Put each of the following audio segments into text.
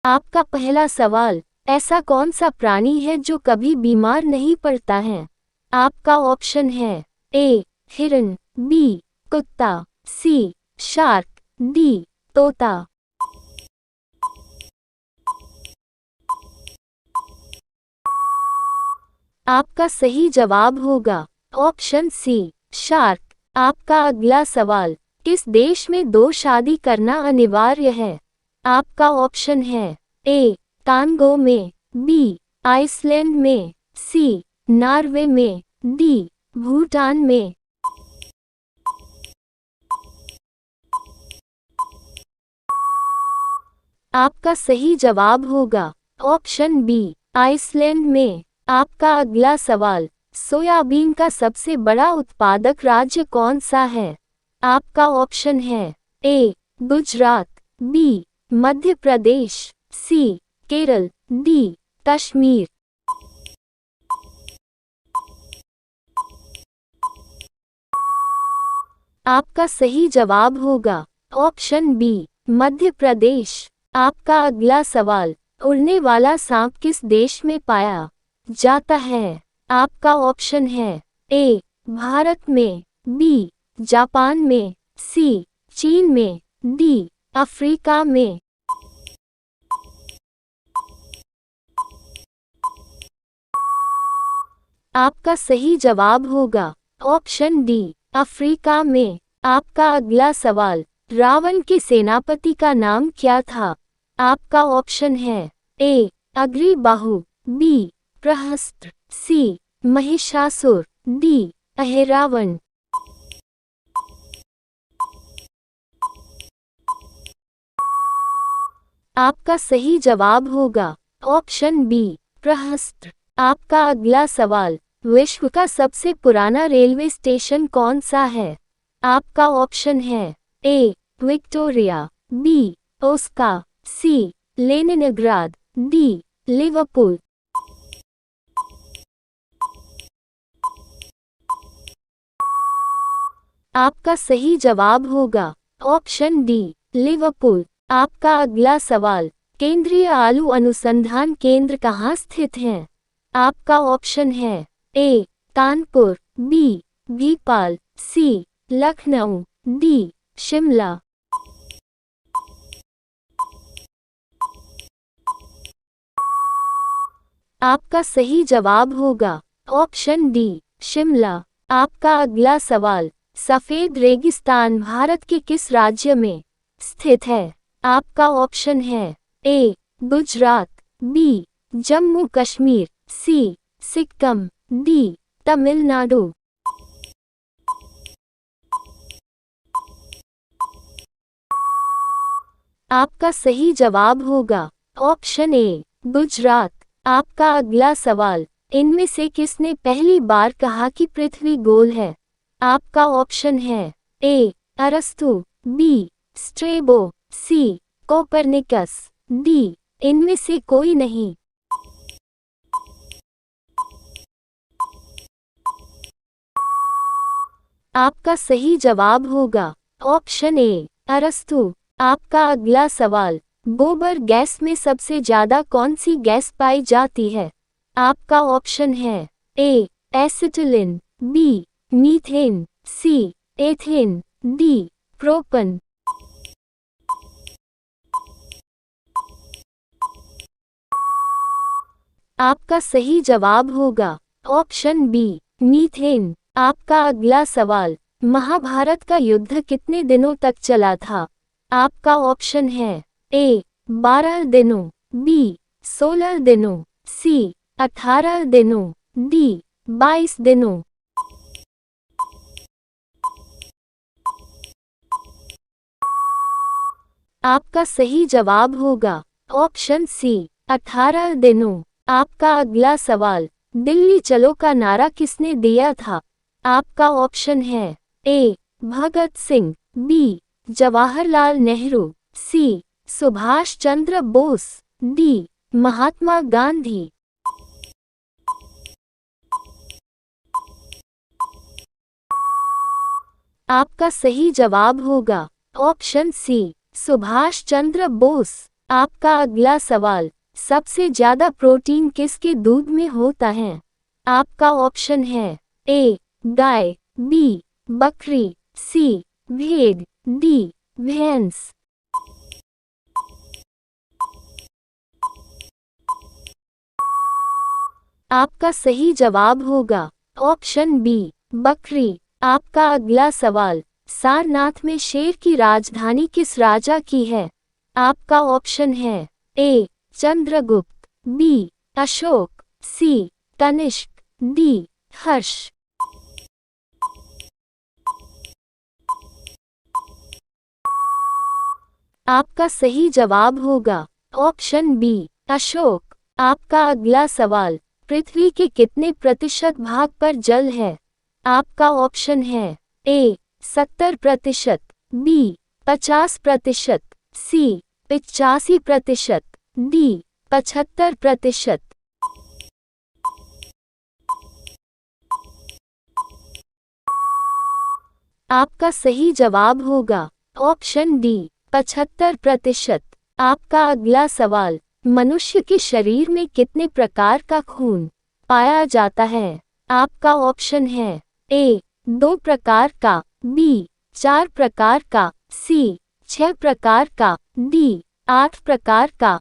आपका पहला सवाल, ऐसा कौन सा प्राणी है जो कभी बीमार नहीं पड़ता है? आपका ऑप्शन है ए हिरन, बी कुत्ता, सी शार्क, डी तोता। आपका सही जवाब होगा ऑप्शन सी शार्क। आपका अगला सवाल, किस देश में 2 शादी करना अनिवार्य है? आपका ऑप्शन है ए कांगो में, बी आइसलैंड में, सी नॉर्वे में, डी भूटान में। आपका सही जवाब होगा ऑप्शन बी आइसलैंड में। आपका अगला सवाल, सोयाबीन का सबसे बड़ा उत्पादक राज्य कौन सा है? आपका ऑप्शन है ए गुजरात, बी मध्य प्रदेश, सी केरल, डी कश्मीर। आपका सही जवाब होगा ऑप्शन बी मध्य प्रदेश। आपका अगला सवाल, उड़ने वाला सांप किस देश में पाया जाता है? आपका ऑप्शन है ए भारत में, बी जापान में, सी चीन में, डी अफ्रीका में। आपका सही जवाब होगा ऑप्शन डी अफ्रीका में। आपका अगला सवाल, रावण के सेनापति का नाम क्या था? आपका ऑप्शन है ए अग्रीबाहु, बी प्रहस्त्र, सी महिषासुर, डी अहिरावण। आपका सही जवाब होगा ऑप्शन बी प्रहस्त्र। आपका अगला सवाल, विश्व का सबसे पुराना रेलवे स्टेशन कौन सा है? आपका ऑप्शन है ए विक्टोरिया, बी ओस्का, सी लेनिनग्राद, डी लिवरपूल। आपका सही जवाब होगा ऑप्शन डी लिवरपूल। आपका अगला सवाल, केंद्रीय आलू अनुसंधान केंद्र कहाँ स्थित है? आपका ऑप्शन है ए कानपुर, बी भोपाल, सी लखनऊ, डी शिमला। आपका सही जवाब होगा ऑप्शन डी शिमला। आपका अगला सवाल, सफेद रेगिस्तान भारत के किस राज्य में स्थित है? आपका ऑप्शन है ए गुजरात, बी जम्मू कश्मीर, सी सिक्किम, डी तमिलनाडु। आपका सही जवाब होगा ऑप्शन ए गुजरात। आपका अगला सवाल, इनमें से किसने पहली बार कहा कि पृथ्वी गोल है? आपका ऑप्शन है ए अरस्तु, बी स्ट्रेबो, सी कोपरनिकस, डी इनमें से कोई नहीं। आपका सही जवाब होगा ऑप्शन ए अरस्तु। आपका अगला सवाल, गोबर गैस में सबसे ज्यादा कौन सी गैस पाई जाती है? आपका ऑप्शन है ए एसिटिलिन, बी मीथेन, सी एथेन, डी प्रोपन। आपका सही जवाब होगा ऑप्शन बी मीथेन। आपका अगला सवाल, महाभारत का युद्ध कितने दिनों तक चला था? आपका ऑप्शन है ए 12 दिनों, बी 16 दिनों, सी 18 दिनों, डी 22 दिनों। आपका सही जवाब होगा ऑप्शन सी 18 दिनों। आपका अगला सवाल, दिल्ली चलो का नारा किसने दिया था? आपका ऑप्शन है ए भगत सिंह, बी जवाहरलाल नेहरू, सी सुभाष चंद्र बोस, डी महात्मा गांधी। आपका सही जवाब होगा ऑप्शन सी सुभाष चंद्र बोस। आपका अगला सवाल, सबसे ज्यादा प्रोटीन किसके दूध में होता है? आपका ऑप्शन है ए गाय, बी बकरी, सी भेड़, डी भैंस। आपका सही जवाब होगा ऑप्शन बी बकरी। आपका अगला सवाल, सारनाथ में शेर की राजधानी किस राजा की है? आपका ऑप्शन है ए चंद्रगुप्त, बी अशोक, सी तनिष्क, डी हर्ष। आपका सही जवाब होगा ऑप्शन बी अशोक। आपका अगला सवाल, पृथ्वी के कितने प्रतिशत भाग पर जल है? आपका ऑप्शन है ए 70%, बी 50%, सी 85%, डी 75%। आपका सही जवाब होगा ऑप्शन डी 75%। आपका अगला सवाल, मनुष्य के शरीर में कितने प्रकार का खून पाया जाता है? आपका ऑप्शन है ए 2 प्रकार का, बी 4 प्रकार का, सी 6 प्रकार का, डी 8 प्रकार का।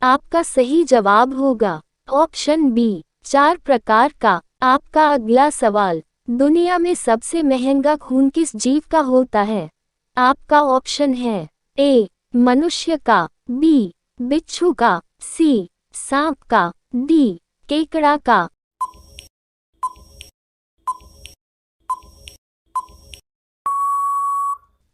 आपका सही जवाब होगा ऑप्शन बी 4 प्रकार का। आपका अगला सवाल, दुनिया में सबसे महंगा खून किस जीव का होता है? आपका ऑप्शन है ए मनुष्य का, बी बिच्छू का, सी सांप का, डी केकड़ा का।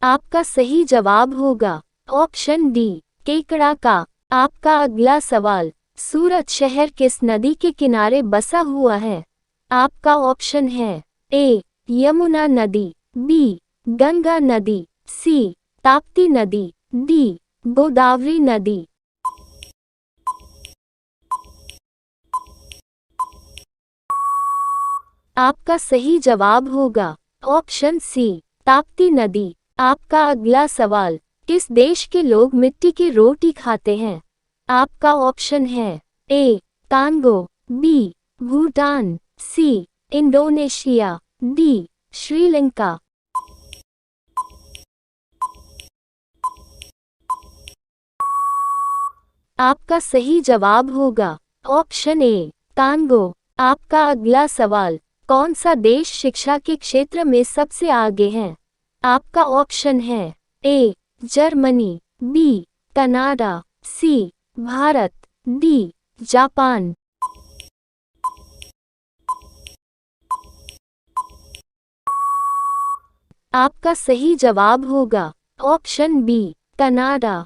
आपका सही जवाब होगा ऑप्शन डी केकड़ा का। आपका अगला सवाल, सूरत शहर किस नदी के किनारे बसा हुआ है? आपका ऑप्शन है ए यमुना नदी, बी गंगा नदी, सी ताप्ती नदी, डी गोदावरी नदी। आपका सही जवाब होगा ऑप्शन सी ताप्ती नदी। आपका अगला सवाल, किस देश के लोग मिट्टी की रोटी खाते हैं? आपका ऑप्शन है A Congo, B Bhutan, C Indonesia, D Sri Lanka. आपका सही जवाब होगा ऑप्शन ए कांगो। आपका अगला सवाल, कौन सा देश शिक्षा के क्षेत्र में सबसे आगे है? आपका ऑप्शन है A Germany, B Canada, C Bharat, D Japan. आपका सही जवाब होगा ऑप्शन बी कनाडा।